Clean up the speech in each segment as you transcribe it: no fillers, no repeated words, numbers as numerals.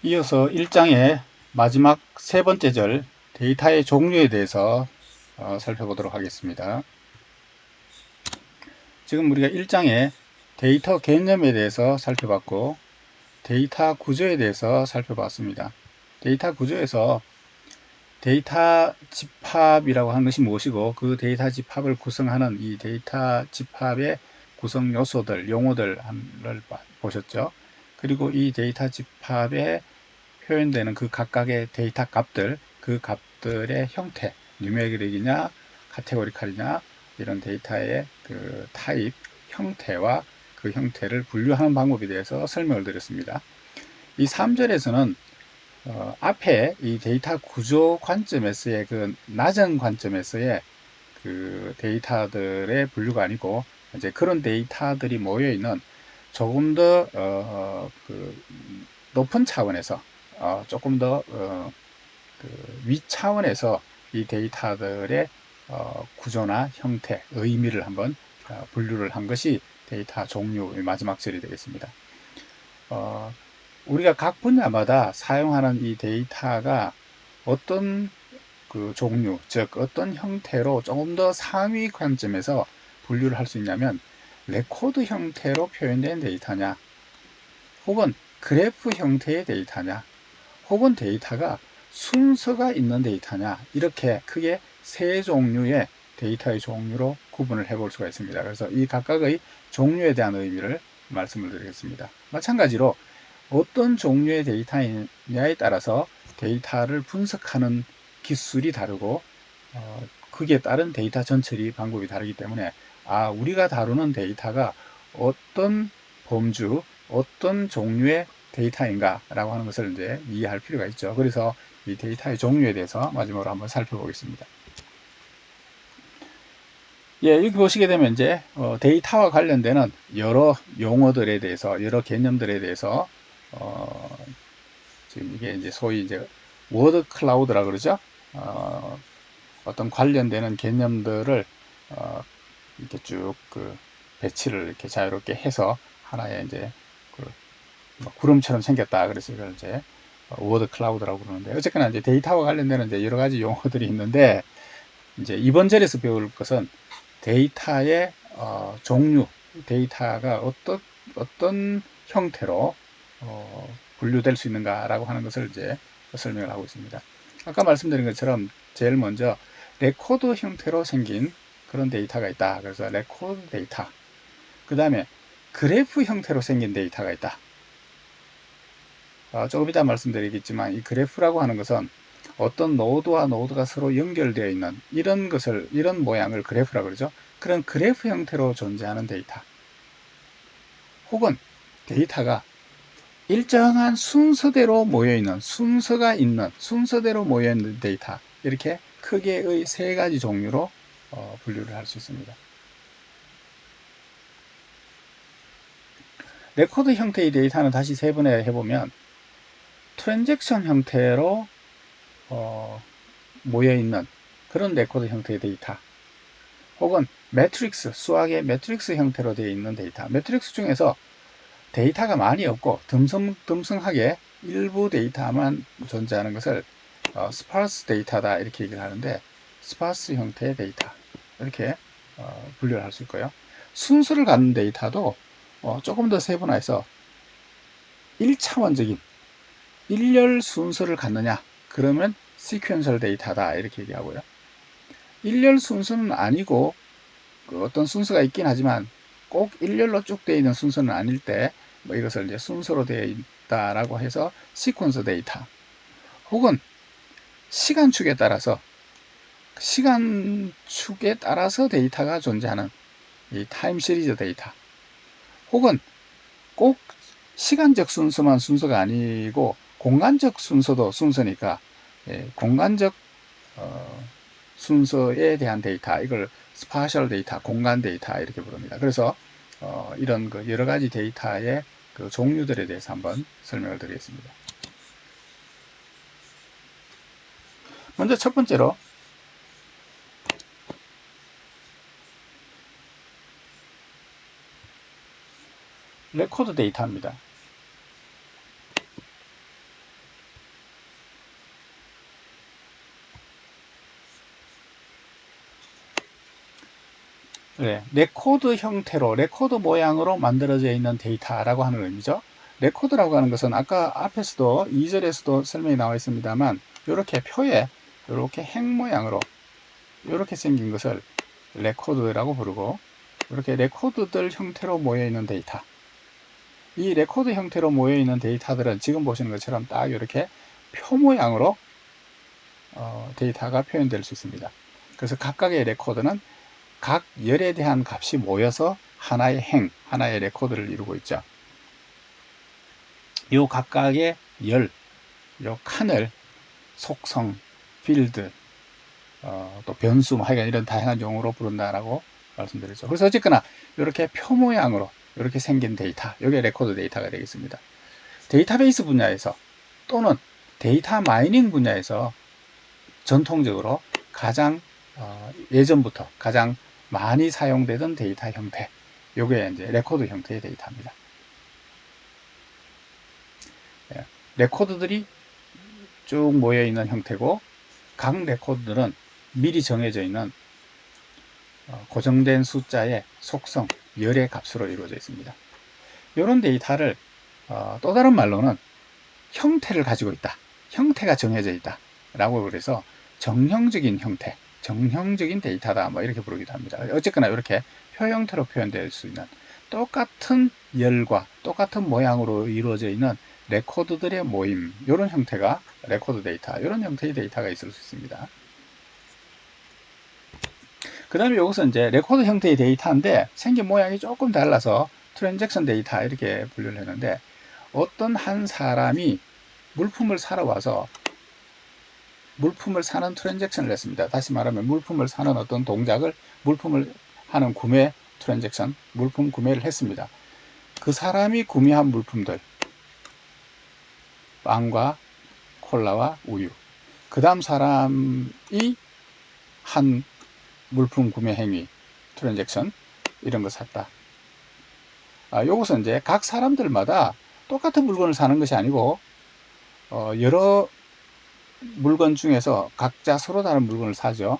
이어서 1장의 마지막 세 번째 절 데이터의 종류에 대해서 살펴보도록 하겠습니다. 지금 우리가 1장에 데이터 개념에 대해서 살펴봤고 데이터 구조에 대해서 살펴봤습니다. 데이터 구조에서 데이터 집합이라고 하는 것이 무엇이고 그 데이터 집합을 구성하는 이 데이터 집합의 구성 요소들, 용어들을 보셨죠. 그리고 이 데이터 집합의 표현되는 그 각각의 데이터 값들, 그 값들의 형태, 뉴메릭이냐, 카테고리칼이냐, 이런 데이터의 그 타입, 형태와 그 형태를 분류하는 방법에 대해서 설명을 드렸습니다. 이 3절에서는 앞에 이 데이터 구조 관점에서의 그 낮은 관점에서의 그 데이터들의 분류가 아니고 이제 그런 데이터들이 모여 있는 조금 더 그 높은 차원에서 조금 더 그 위차원에서 이 데이터들의 구조나 형태, 의미를 한번 분류를 한 것이 데이터 종류의 마지막 절이 되겠습니다. 우리가 각 분야마다 사용하는 이 데이터가 어떤 그 종류, 즉 어떤 형태로 조금 더 상위 관점에서 분류를 할 수 있냐면 레코드 형태로 표현된 데이터냐, 혹은 그래프 형태의 데이터냐, 혹은 데이터가 순서가 있는 데이터냐, 이렇게 크게 세 종류의 데이터의 종류로 구분을 해볼 수가 있습니다. 그래서 이 각각의 종류에 대한 의미를 말씀을 드리겠습니다. 마찬가지로 어떤 종류의 데이터냐에 따라서 데이터를 분석하는 기술이 다르고 거기에 따른 데이터 전처리 방법이 다르기 때문에 우리가 다루는 데이터가 어떤 범주, 어떤 종류의 데이터인가 라고 하는 것을 이제 이해할 필요가 있죠. 그래서 이 데이터의 종류에 대해서 마지막으로 한번 살펴보겠습니다. 예, 여기 보시게 되면 이제 데이터와 관련되는 여러 용어들에 대해서, 여러 개념들에 대해서 지금 이게 이제 소위 이제 워드 클라우드라 그러죠. 어떤 관련되는 개념들을 이렇게 쭉 그 배치를 이렇게 자유롭게 해서 하나의 이제 그 구름처럼 생겼다. 그래서 이걸 이제 워드 클라우드라고 그러는데, 어쨌거나 이제 데이터와 관련되는 이제 여러 가지 용어들이 있는데, 이제 이번 절에서 배울 것은 데이터의 종류, 데이터가 어떤 형태로 분류될 수 있는가라고 하는 것을 이제 설명을 하고 있습니다. 아까 말씀드린 것처럼 제일 먼저 레코드 형태로 생긴 그런 데이터가 있다. 그래서 레코드 데이터. 그 다음에 그래프 형태로 생긴 데이터가 있다. 조금 이따 말씀드리겠지만 이 그래프라고 하는 것은 어떤 노드와 노드가 서로 연결되어 있는 이런 모양을 그래프라고 그러죠. 그런 그래프 형태로 존재하는 데이터. 혹은 데이터가 일정한 순서대로 모여있는, 순서대로 모여있는 데이터. 이렇게 크게의 세 가지 종류로 분류를 할 수 있습니다. 레코드 형태의 데이터는 다시 세분해 해보면 트랜잭션 형태로 모여있는 그런 레코드 형태의 데이터, 혹은 매트릭스, 수학의 매트릭스 형태로 되어 있는 데이터. 매트릭스 중에서 데이터가 많이 없고 듬성듬성하게 일부 데이터만 존재하는 것을 스파르스 데이터다 이렇게 얘기를 하는데, 스파르스 형태의 데이터 이렇게 분류를 할 수 있고요. 순서를 갖는 데이터도 조금 더 세분화해서 1차원적인 일렬 순서를 갖느냐, 그러면 시퀀셜 데이터다 이렇게 얘기하고요. 일렬 순서는 아니고 어떤 순서가 있긴 하지만 꼭 일렬로 쭉 되어 있는 순서는 아닐 때 이것을 이제 순서로 되어 있다라고 해서 시퀀서 데이터, 혹은 시간축에 따라서 데이터가 존재하는 이 타임 시리즈 데이터, 혹은 꼭 시간적 순서만 순서가 아니고 공간적 순서도 순서니까 공간적 순서에 대한 데이터, 이걸 스파셜 데이터, 공간 데이터 이렇게 부릅니다. 그래서 이런 그 여러 가지 데이터의 그 종류들에 대해서 한번 설명을 드리겠습니다. 먼저 첫 번째로 레코드 데이터입니다. 네, 레코드 형태로, 레코드 모양으로 만들어져 있는 데이터라고 하는 의미죠. 레코드라고 하는 것은 아까 앞에서도 2절에서도 설명이 나와 있습니다만 이렇게 표에 이렇게 행 모양으로 이렇게 생긴 것을 레코드라고 부르고, 이렇게 레코드들 형태로 모여 있는 데이터, 이 레코드 형태로 모여 있는 데이터들은 지금 보시는 것처럼 딱 이렇게 표 모양으로 데이터가 표현될 수 있습니다. 그래서 각각의 레코드는 각 열에 대한 값이 모여서 하나의 행, 하나의 레코드를 이루고 있죠. 요 각각의 열, 요 칸을 속성, 필드, 또 변수, 하여간 이런 다양한 용어로 부른다라고 말씀드렸죠. 그래서 어쨌거나 이렇게 표 모양으로 이렇게 생긴 데이터, 이게 레코드 데이터가 되겠습니다. 데이터베이스 분야에서 또는 데이터 마이닝 분야에서 전통적으로 가장 예전부터 가장 많이 사용되던 데이터 형태, 요게 이제 레코드 형태의 데이터입니다. 레코드들이 쭉 모여 있는 형태고, 각 레코드들은 미리 정해져 있는 고정된 숫자의 속성, 열의 값으로 이루어져 있습니다. 이런 데이터를 또 다른 말로는 형태를 가지고 있다, 형태가 정해져 있다 라고 그래서 정형적인 형태, 정형적인 데이터다, 뭐 이렇게 부르기도 합니다. 어쨌거나 이렇게 표 형태로 표현될 수 있는 똑같은 열과 똑같은 모양으로 이루어져 있는 레코드들의 모임, 이런 형태가 레코드 데이터, 이런 형태의 데이터가 있을 수 있습니다. 그 다음에 이것은 이제 레코드 형태의 데이터인데 생긴 모양이 조금 달라서 트랜잭션 데이터 이렇게 분류를 했는데, 어떤 한 사람이 물품을 사러 와서 물품을 사는 트랜잭션을 했습니다. 다시 말하면 물품을 사는 어떤 동작을, 물품을 하는 구매 트랜잭션, 물품 구매를 했습니다. 그 사람이 구매한 물품들, 빵과 콜라와 우유, 그 다음 사람이 한 물품 구매 행위, 트랜잭션, 이런 거 샀다. 요것은 이제 각 사람들마다 똑같은 물건을 사는 것이 아니고 여러 물건 중에서 각자 서로 다른 물건을 사죠.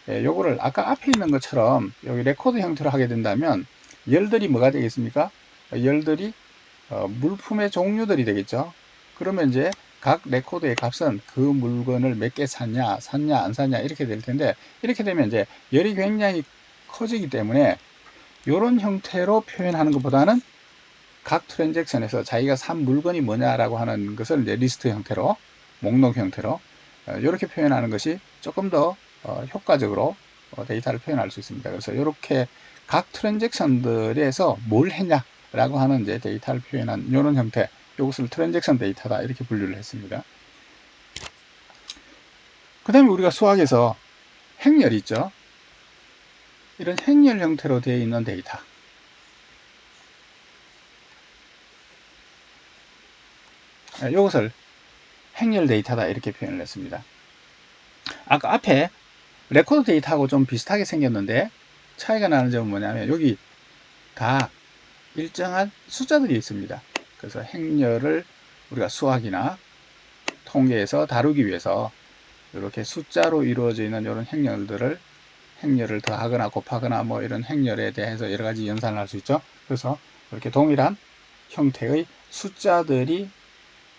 요거를 아까 앞에 있는 것처럼 여기 레코드 형태로 하게 된다면 열들이 뭐가 되겠습니까? 열들이 물품의 종류들이 되겠죠. 그러면 이제 각 레코드의 값은 그 물건을 몇 개 샀냐, 안 샀냐 이렇게 될 텐데, 이렇게 되면 이제 열이 굉장히 커지기 때문에 이런 형태로 표현하는 것보다는 각 트랜잭션에서 자기가 산 물건이 뭐냐라고 하는 것을 이제 리스트 형태로, 목록 형태로 이렇게 표현하는 것이 조금 더 효과적으로 데이터를 표현할 수 있습니다. 그래서 이렇게 각 트랜잭션들에서 뭘 했냐라고 하는 이제 데이터를 표현한 이런 형태, 이것을 트랜잭션 데이터다 이렇게 분류를 했습니다. 그 다음에 우리가 수학에서 행렬이 있죠. 이런 행렬 형태로 되어 있는 데이터, 이것을 행렬 데이터다 이렇게 표현을 했습니다. 아까 앞에 레코드 데이터하고 좀 비슷하게 생겼는데 차이가 나는 점은 뭐냐면 여기 다 일정한 숫자들이 있습니다. 그래서 행렬을 우리가 수학이나 통계에서 다루기 위해서 이렇게 숫자로 이루어져 있는 이런 행렬을 더하거나 곱하거나 뭐 이런 행렬에 대해서 여러 가지 연산을 할 수 있죠. 그래서 이렇게 동일한 형태의 숫자들이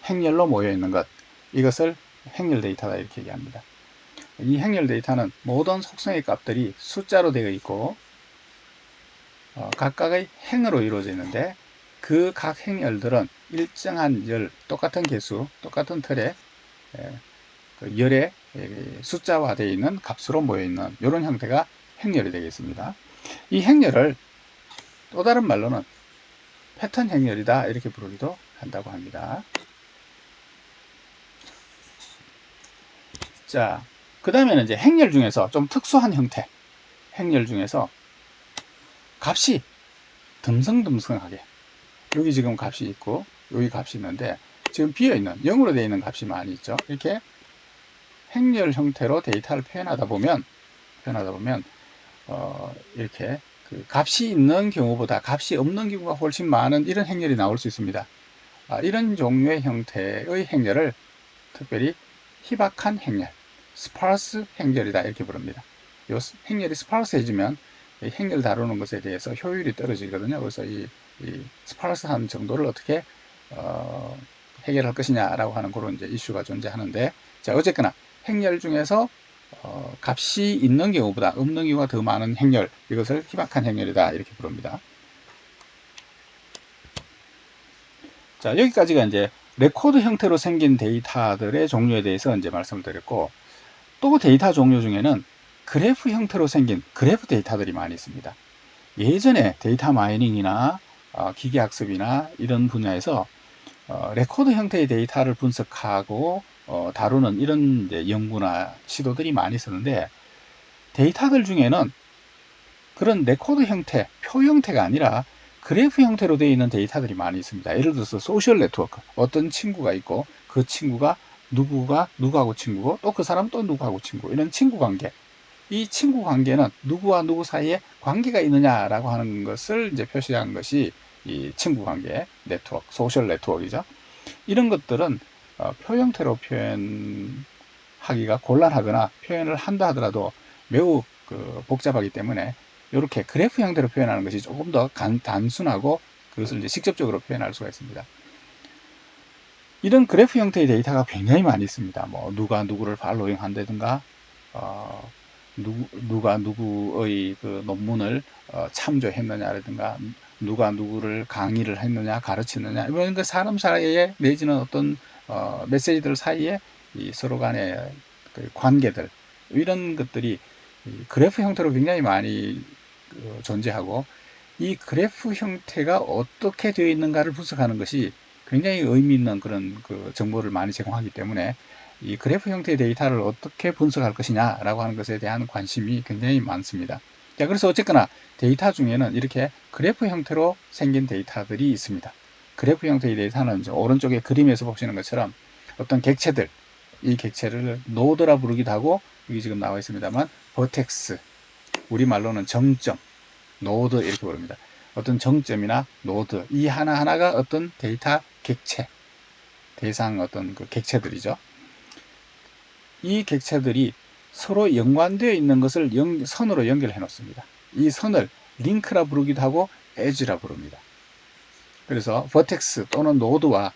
행렬로 모여 있는 것, 이것을 행렬 데이터다 이렇게 얘기합니다. 이 행렬 데이터는 모든 속성의 값들이 숫자로 되어 있고 각각의 행으로 이루어져 있는데, 그 각 행렬들은 일정한 열, 똑같은 개수, 똑같은 틀에 그 열의 숫자화되어 있는 값으로 모여 있는 이런 형태가 행렬이 되겠습니다. 이 행렬을 또 다른 말로는 패턴 행렬이다 이렇게 부르기도 한다고 합니다. 자, 그 다음에는 이제 행렬 중에서 좀 특수한 형태, 행렬 중에서 값이 듬성듬성하게, 여기 지금 값이 있고 여기 값이 있는데 지금 비어있는 0으로 되어 있는 값이 많이 있죠. 이렇게 행렬 형태로 데이터를 표현하다 보면 이렇게 그 값이 있는 경우보다 값이 없는 경우가 훨씬 많은 이런 행렬이 나올 수 있습니다. 이런 종류의 형태의 행렬을 특별히 희박한 행렬, 스파르스 행렬이다 이렇게 부릅니다. 이 행렬이 스파르스해지면 행렬 다루는 것에 대해서 효율이 떨어지거든요. 그래서 이 스파르스한 정도를 어떻게 해결할 것이냐라고 하는 그런 이제 이슈가 존재하는데, 자, 어쨌거나 행렬 중에서 값이 있는 경우보다 없는 경우가 더 많은 행렬, 이것을 희박한 행렬이다 이렇게 부릅니다. 자, 여기까지가 이제 레코드 형태로 생긴 데이터들의 종류에 대해서 이제 말씀을 드렸고, 또 데이터 종류 중에는 그래프 형태로 생긴 그래프 데이터들이 많이 있습니다. 예전에 데이터 마이닝이나 기계학습이나 이런 분야에서 레코드 형태의 데이터를 분석하고 다루는 이런 이제 연구나 시도들이 많이 있었는데, 데이터들 중에는 그런 레코드 형태, 표 형태가 아니라 그래프 형태로 되어 있는 데이터들이 많이 있습니다. 예를 들어서 소셜 네트워크, 어떤 친구가 있고 그 친구가 누구하고 친구고 또 그 사람 또 누구하고 친구, 이런 친구 관계. 이 친구 관계는 누구와 누구 사이에 관계가 있느냐라고 하는 것을 이제 표시한 것이 이 친구 관계 네트워크, 소셜 네트워크이죠. 이런 것들은 표 형태로 표현하기가 곤란하거나 표현을 한다 하더라도 매우 복잡하기 때문에 이렇게 그래프 형태로 표현하는 것이 조금 더 단순하고 그것을 이제 직접적으로 표현할 수가 있습니다. 이런 그래프 형태의 데이터가 굉장히 많이 있습니다. 뭐 누가 누구를 팔로잉 한다든가, 누가 누구의 그 논문을 참조했느냐라든가, 누가 누구를 강의를 했느냐, 가르치느냐, 이런 그 사람 사이에 내지는 어떤 메시지들 사이에 이 서로 간의 그 관계들, 이런 것들이 그래프 형태로 굉장히 많이 존재하고, 이 그래프 형태가 어떻게 되어 있는가를 분석하는 것이 굉장히 의미 있는 그런 그 정보를 많이 제공하기 때문에 이 그래프 형태의 데이터를 어떻게 분석할 것이냐라고 하는 것에 대한 관심이 굉장히 많습니다. 자, 그래서 어쨌거나 데이터 중에는 이렇게 그래프 형태로 생긴 데이터들이 있습니다. 그래프 형태의 데이터는 이제 오른쪽에 그림에서 보시는 것처럼 어떤 객체들, 이 객체를 노드라 부르기도 하고, 여기 지금 나와 있습니다만 버텍스, 우리말로는 정점, 노드 이렇게 부릅니다. 어떤 정점이나 노드, 이 하나하나가 어떤 데이터 객체, 대상 어떤 그 객체들이죠. 이 객체들이 서로 연관되어 있는 것을 선으로 연결해 놓습니다. 이 선을 링크라 부르기도 하고 에지라 부릅니다. 그래서 버텍스 또는 노드와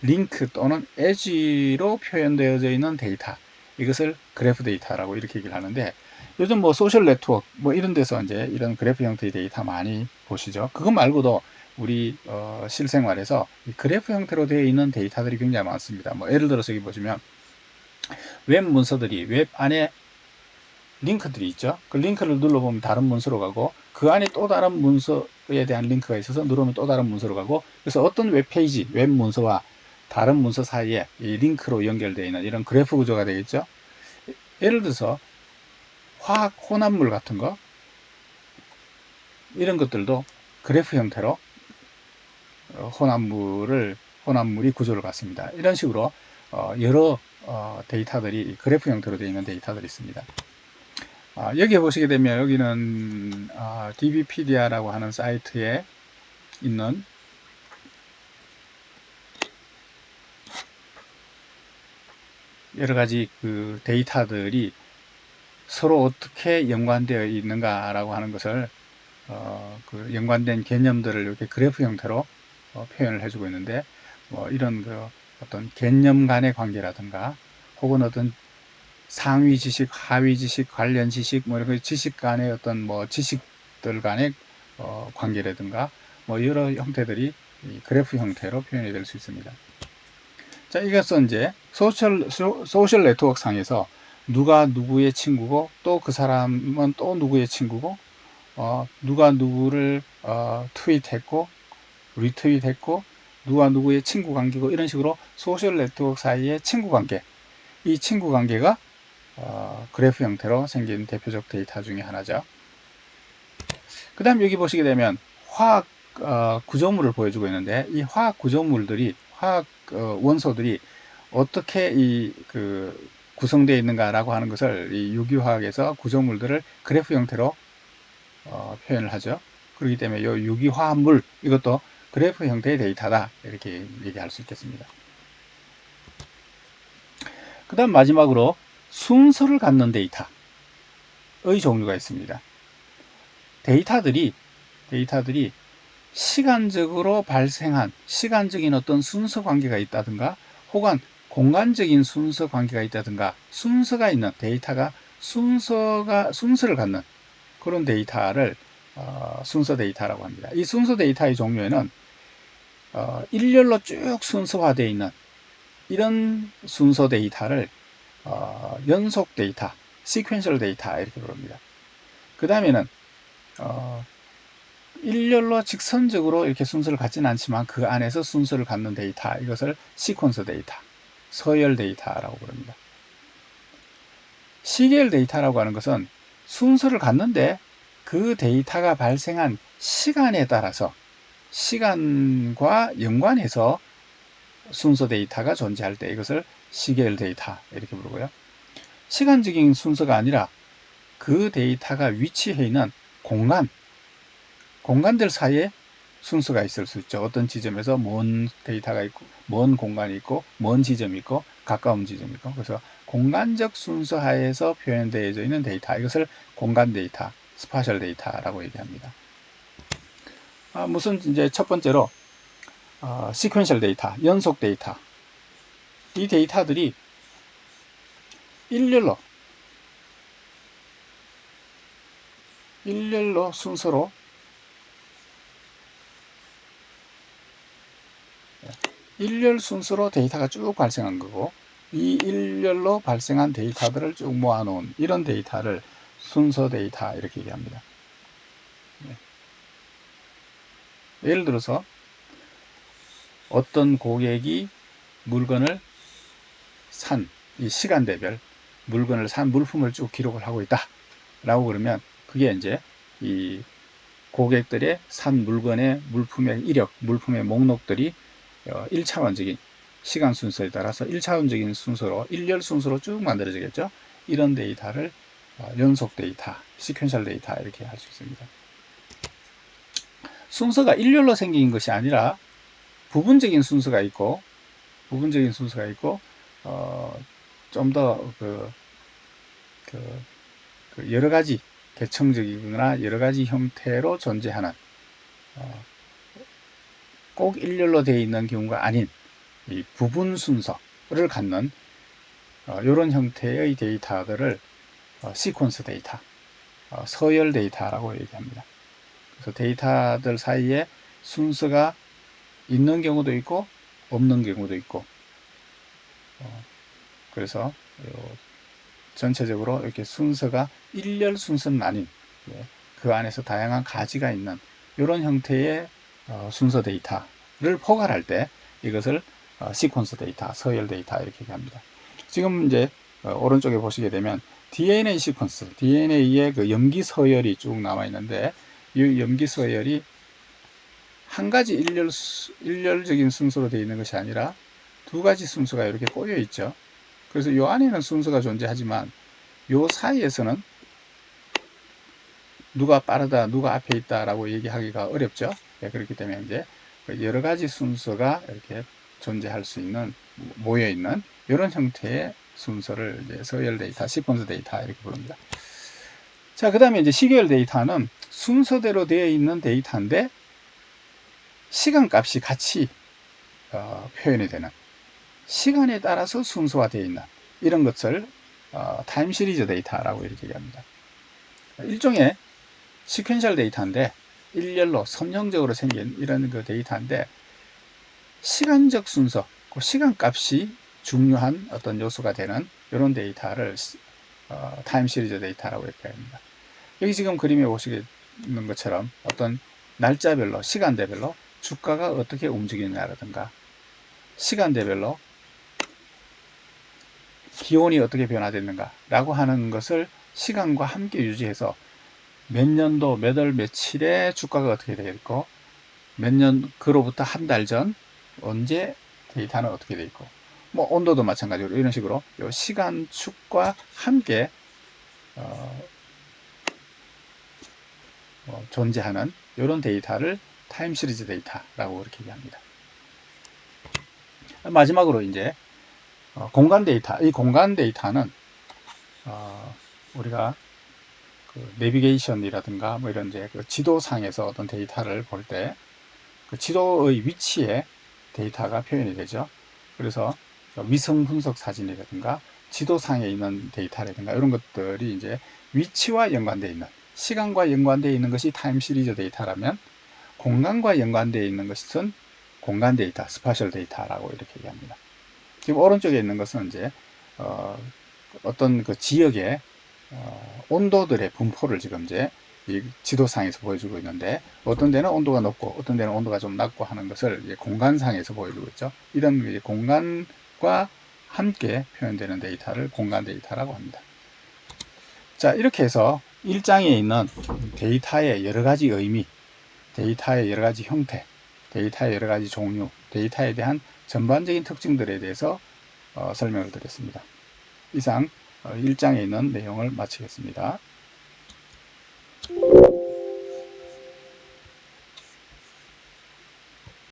링크 또는 에지로 표현되어져 있는 데이터, 이것을 그래프 데이터라고 이렇게 얘기를 하는데, 요즘 뭐 소셜 네트워크 뭐 이런 데서 이제 이런 그래프 형태의 데이터 많이 보시죠. 그것 말고도 우리 실생활에서 그래프 형태로 되어 있는 데이터들이 굉장히 많습니다. 뭐 예를 들어서 여기 보시면 웹 문서들이, 웹 안에 링크들이 있죠. 그 링크를 눌러보면 다른 문서로 가고, 그 안에 또 다른 문서에 대한 링크가 있어서 누르면 또 다른 문서로 가고, 그래서 어떤 웹페이지, 웹 문서와 다른 문서 사이에 이 링크로 연결되어 있는 이런 그래프 구조가 되겠죠. 예를 들어서 화학 혼합물 같은 거, 이런 것들도 그래프 형태로 혼합물이 구조를 갖습니다. 이런 식으로 여러 데이터들이 그래프 형태로 되어 있는 데이터들이 있습니다. 여기에 보시게 되면 여기는 DBpedia 하는 사이트에 있는 여러 가지 그 데이터들이 서로 어떻게 연관되어 있는가라고 하는 것을 그 연관된 개념들을 이렇게 그래프 형태로 표현을 해주고 있는데, 뭐 이런 그 어떤 개념 간의 관계라든가, 혹은 어떤 상위 지식, 하위 지식, 관련 지식, 뭐 이런 지식 간의 어떤 뭐 지식들 간의 관계라든가, 뭐 여러 형태들이 이 그래프 형태로 표현이 될 수 있습니다. 자, 이것은 이제 소셜 네트워크 상에서 누가 누구의 친구고, 또 그 사람은 또 누구의 친구고, 누가 누구를 트윗했고 리트윗했고, 누가 누구의 친구 관계고, 이런 식으로 소셜 네트워크 사이의 친구 관계, 이 친구 관계가 그래프 형태로 생긴 대표적 데이터 중에 하나죠. 그 다음 여기 보시게 되면 화학 구조물을 보여주고 있는데, 이 화학 구조물들이, 화학 원소들이 어떻게 구성되어 있는가라고 하는 것을 이 유기화학에서 구조물들을 그래프 형태로 표현을 하죠. 그렇기 때문에 이 유기화합물, 이것도 그래프 형태의 데이터다 이렇게 얘기할 수 있겠습니다. 그 다음 마지막으로 순서를 갖는 데이터의 종류가 있습니다. 데이터들이 시간적으로 발생한 시간적인 어떤 순서 관계가 있다든가 혹은 공간적인 순서 관계가 있다든가 순서가 있는 데이터가 순서를 갖는 그런 데이터를 순서 데이터라고 합니다. 이 순서 데이터의 종류에는 일렬로 쭉 순서화되어 있는 이런 순서 데이터를 연속 데이터, 시퀀셜 데이터 이렇게 부릅니다. 그 다음에는 일렬로 직선적으로 이렇게 순서를 갖지는 않지만 그 안에서 순서를 갖는 데이터, 이것을 시퀀서 데이터, 서열 데이터라고 부릅니다. 시계열 데이터라고 하는 것은 순서를 갖는데 그 데이터가 발생한 시간에 따라서 시간과 연관해서 순서 데이터가 존재할 때 이것을 시계열 데이터 이렇게 부르고요. 시간적인 순서가 아니라 그 데이터가 위치해 있는 공간들 사이에 순서가 있을 수 있죠. 어떤 지점에서 먼 데이터가 있고, 먼 공간이 있고, 먼 지점이 있고, 가까운 지점이 있고, 그래서 공간적 순서 하에서 표현되어져 있는 데이터, 이것을 공간 데이터, 스파셜 데이터라고 얘기합니다. 무슨 이제 첫 번째로 시퀀셜 데이터, 연속 데이터. 이 데이터들이 일렬로 순서로 일렬 순서로 데이터가 쭉 발생한 거고, 이 일렬로 발생한 데이터들을 쭉 모아놓은 이런 데이터를 순서 데이터 이렇게 얘기합니다. 예를 들어서 어떤 고객이 물건을 산, 이 시간대별 물건을 산 물품을 쭉 기록을 하고 있다 라고 그러면 그게 이제 이 고객들의 산 물건의 물품의 이력, 물품의 목록들이 1차원적인 시간 순서에 따라서 1차원적인 순서로 일렬 순서로 쭉 만들어지겠죠. 이런 데이터를 연속 데이터, 시퀀셜 데이터 이렇게 할 수 있습니다. 순서가 일렬로 생긴 것이 아니라 부분적인 순서가 있고 좀 더 여러 가지 계층적이거나 여러 가지 형태로 존재하는 꼭 일렬로 되어 있는 경우가 아닌 이 부분 순서를 갖는 이런 형태의 데이터들을 시퀀스 데이터, 서열 데이터라고 얘기합니다. 그래서 데이터들 사이에 순서가 있는 경우도 있고 없는 경우도 있고 그래서 전체적으로 이렇게 순서가 일렬 순서는 아닌 그 안에서 다양한 가지가 있는 이런 형태의 순서 데이터를 포괄할 때 이것을 시퀀스 데이터, 서열 데이터 이렇게 얘기합니다. 지금 이제 오른쪽에 보시게 되면 DNA 시퀀스, DNA의 그 염기 서열이 쭉 나와 있는데 이 염기 서열이 한 가지 일렬적인 순서로 되어 있는 것이 아니라 두 가지 순서가 이렇게 꼬여 있죠. 그래서 이 안에는 순서가 존재하지만 이 사이에서는 누가 빠르다, 누가 앞에 있다 라고 얘기하기가 어렵죠. 네, 그렇기 때문에 이제 여러 가지 순서가 이렇게 존재할 수 있는, 모여 있는 이런 형태의 순서를 이제 서열 데이터, 시퀀스 데이터 이렇게 부릅니다. 자, 그 다음에 이제 시계열 데이터는 순서대로 되어 있는 데이터인데 시간값이 같이 표현이 되는, 시간에 따라서 순서화되어 있는 이런 것을 타임 시리즈 데이터라고 이렇게 얘기합니다. 일종의 시퀀셜 데이터인데 일렬로 선형적으로 생긴 이런 그 데이터인데 시간적 순서, 그 시간값이 중요한 어떤 요소가 되는 이런 데이터를 타임 시리즈 데이터라고 이렇게 합니다. 여기 지금 그림에 보시는 것처럼 어떤 날짜별로, 시간대별로 주가가 어떻게 움직이느냐라든가 시간대별로 기온이 어떻게 변화됐는가 라고 하는 것을 시간과 함께 유지해서 몇 년도 몇 월 며칠에 주가가 어떻게 되어 있고 몇 년 그로부터 한 달 전 언제 데이터는 어떻게 되어 있고 뭐 온도도 마찬가지로 이런 식으로 요 시간축과 함께 존재하는 이런 데이터를 타임 시리즈 데이터라고 이렇게 얘기합니다. 마지막으로 이제 공간 데이터, 이 공간 데이터는 우리가 그 내비게이션이라든가 뭐 이런 이제 그 지도상에서 어떤 데이터를 볼 때 그 지도의 위치에 데이터가 표현이 되죠. 그래서 위성 분석 사진이라든가 지도상에 있는 데이터라든가 이런 것들이 이제 위치와 연관되어 있는, 시간과 연관되어 있는 것이 타임 시리즈 데이터라면 공간과 연관되어 있는 것은 공간 데이터, 스파셜 데이터라고 이렇게 얘기합니다. 지금 오른쪽에 있는 것은 이제 어떤 그 지역의 온도들의 분포를 지금 이제 이 지도상에서 보여주고 있는데, 어떤 데는 온도가 높고 어떤 데는 온도가 좀 낮고 하는 것을 이제 공간상에서 보여주고 있죠. 이런 이제 공간과 함께 표현되는 데이터를 공간 데이터라고 합니다. 자, 이렇게 해서 1장에 있는 데이터의 여러 가지 의미, 데이터의 여러 가지 형태, 데이터의 여러 가지 종류, 데이터에 대한 전반적인 특징들에 대해서 설명을 드렸습니다. 이상 1장에 있는 내용을 마치겠습니다.